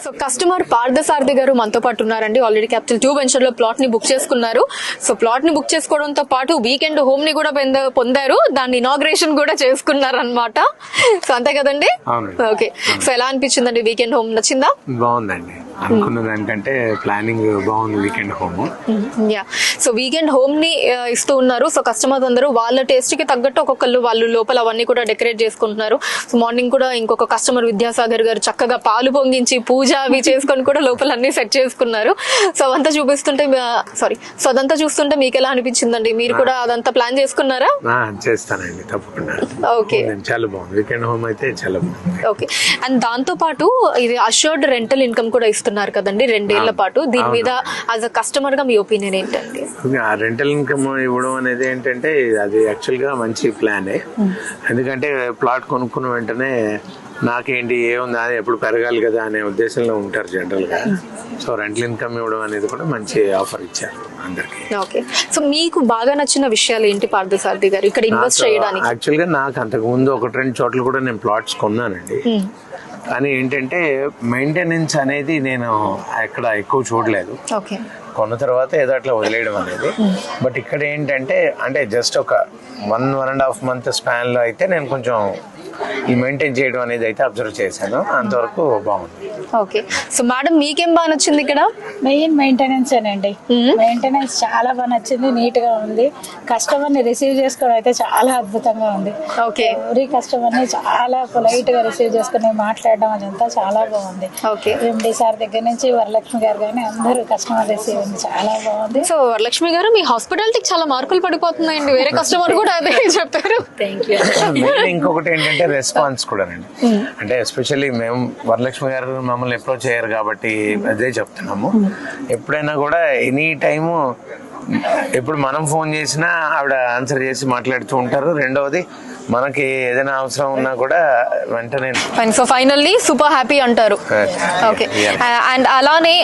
So customer Parthasarathi గారు మనతో పాటు ఉన్నారండి. ఆల్రెడీ క్యాపిటల్ 2 వెంచర్ లో ప్లాట్ ని బుక్ చేసుకున్నారు. సో ప్లాట్ ని బుక్ చేసుకోవడంతో పాటు వీకెండ్ హోమ్ ని కూడా పొందారు. దాన్ని ఇనాగ్రేషన్ కూడా చేసుకున్నారు అనమాట. సో అంతే కదండి. ఓకే, సో ఎలా అనిపించిందండి వీకెండ్ హోమ్? నచ్చిందా? బాగుందండి, అనుకున్న దానికంటే ప్లానింగ్ బాగుంది weekend home. Yeah, so weekend home ని ఇస్తూ ఉన్నారు. సో కస్టమర్స్ అందరూ వాళ్ళ టేస్ట్ కి తగ్గట్టు ఒక్కొక్కళ్ళు వాళ్ళు లోపల అవన్నీ కూడా డెకరేట్ చేసుకుంటున్నారు. సో మార్నింగ్ కూడా ఇంకొక కస్టమర్ విద్యాసాగర్ గారు చక్కగా పాలు పొంగించి పూజ అవి చేసుకొని కూడా లోపల అన్ని సెట్ చేసుకున్నారు. సో అదంతా సో అదంతా చూస్తుంటే మీకు ఎలా అనిపించిందండి? మీరు కూడా అదంతా ప్లాన్ చేసుకున్నారా? చేస్తానండి, తప్పకుండా. ఓకే, చాలా బాగుంది వీకెండ్ హోమ్ అయితే, చాలా బాగుంది. ఓకే, అండ్ దాంతో పాటు ఇది అష్యూర్డ్ రెంటల్ ఇన్కమ్ కూడా ఇస్తున్నారు కదండి 2 ఏళ్ల పాటు. దీని మీద యాజ్ అ కస్టమర్ గా మీ ఒపీనియన్ ఏంటండి? రెంటల్ ఇన్కమ్ ఇవ్వడం అనేది ఏంటంటే అది యాక్చువల్ గా మంచి ప్లానే. ఎందుకంటే ప్లాట్ కొనుక్కున్న వెంటనే నాకేంటి ఏముంది అది ఎప్పుడు పెరగాలి కదా అనే ఉద్దేశంలో ఉంటారు జనరల్ గా. సో రెంటల్ ఇన్కమ్ ఇవ్వడం అనేది కూడా మంచి ఆఫర్ ఇచ్చారు అందరికి. ఓకే, సో మీకు బాగా నచ్చిన విషయాలు ఏంటి పార్థసారథి గారు ఇక్కడ ఇన్వెస్ట్ చేయడానికి? యాక్చువల్ గా నాకు అంతకు ముందు 1-2 చోట్ల కూడా నేను ప్లాట్స్ కొన్నానండి. కానీ ఏంటంటే మెయింటెనెన్స్ అనేది నేను ఎక్కడ ఎక్కువ చూడలేదు. ఓకే, కొన్న తర్వాత ఏదో అట్లా వదిలేయడం అనేది. బట్ ఇక్కడ ఏంటంటే అంటే జస్ట్ ఒక 1.5 మంత్ స్పాన్ లో అయితే నేను కొంచెం ఈ మెయింటైన్ చేయడం అనేది అయితే అబ్జర్వ్ చేశాను. అంతవరకు బాగుంది. ఓకే, సో మేడం మీకేం బాగా నచ్చింది ఇక్కడ? మెయిన్ మెయింటెనెన్స్ అండి. మెయింటెనెన్స్ చాలా బాగా నచ్చింది, నీట్ గా ఉంది. కస్టమర్ ని రిసీవ్ చేసుకోవడం అయితే చాలా అద్భుతంగా ఉంది. ఓకే, ఎవరి కస్టమర్ ని చాలా పొలైట్ గా రిసీవ్ చేసుకుని మాట్లాడడం అదంతా చాలా బాగుంది. ఓకే, ఎండి సార్ దగ్గర నుంచి వరలక్ష్మి గారు కానీ అందరూ కస్టమర్ రిసీవ్ చాలా బాగుంది. సో వరలక్ష్మి గారు మీ హాస్పిటాలిటీకి చాలా మార్కులు పడిపోతున్నాయండి. వేరే కస్టమర్ కూడా అదే చెప్పారు. Thank you. ఇంకొకటి ఏంటంటే రెస్పాన్స్ కూడానండి. అంటే ఎస్పెషల్లీ మేము వరలక్ష్మి గారు మమ్మల్ని అప్రోచ్ అయ్యారు కాబట్టి అదే చెప్తున్నాము. ఎప్పుడైనా కూడా ఎనీ టైము ఎప్పుడు మనం ఫోన్ చేసినా ఆవిడ ఆన్సర్ చేసి మాట్లాడుతూ ఉంటారు. రెండవది మనకి ఏదైనా అవసరం ఉన్నా కూడా వెంటనే. సో ఫైనల్లీ సూపర్ హ్యాపీ అంటారు. ఓకే, అండ్ అలానే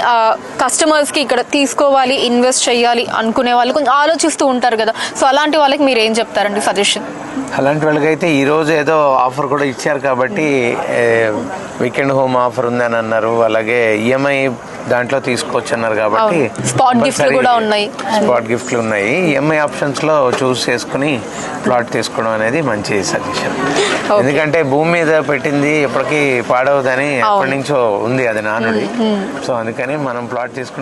కస్టమర్స్ కి ఇక్కడ తీసుకోవాలి ఇన్వెస్ట్ చేయాలి అనుకునే వాళ్ళు కొంచెం ఆలోచిస్తూ ఉంటారు కదా. సో అలాంటి వాళ్ళకి మీరు ఏం చెప్తారండి సజెషన్? అలాంటి వాళ్ళకైతే ఈ రోజు ఏదో ఆఫర్ కూడా ఇచ్చారు కాబట్టి వీకెండ్ హోమ్ ఆఫర్ ఉందని అన్నారు. అలాగే ఈఎంఐ దాంట్లో తీసుకోవచ్చు అన్నారు కాబట్టి స్పాట్ గిఫ్ట్లు కూడా ఉన్నాయి. స్పాట్ గిఫ్ట్లు ఉన్నాయి. ఈఎంఐ ఆప్షన్స్ లో చూస్ చేసుకుని ప్లాట్ తీసుకోవడం అనేది మంచి సజెషన్. ఎందుకంటే భూమి మీద పెట్టింది ఎప్పటికీ పాడవదని ఎప్పటి నుంచో ఉంది అది నానుడి. సో అందుకని మనం ప్లాట్ తీసుకుని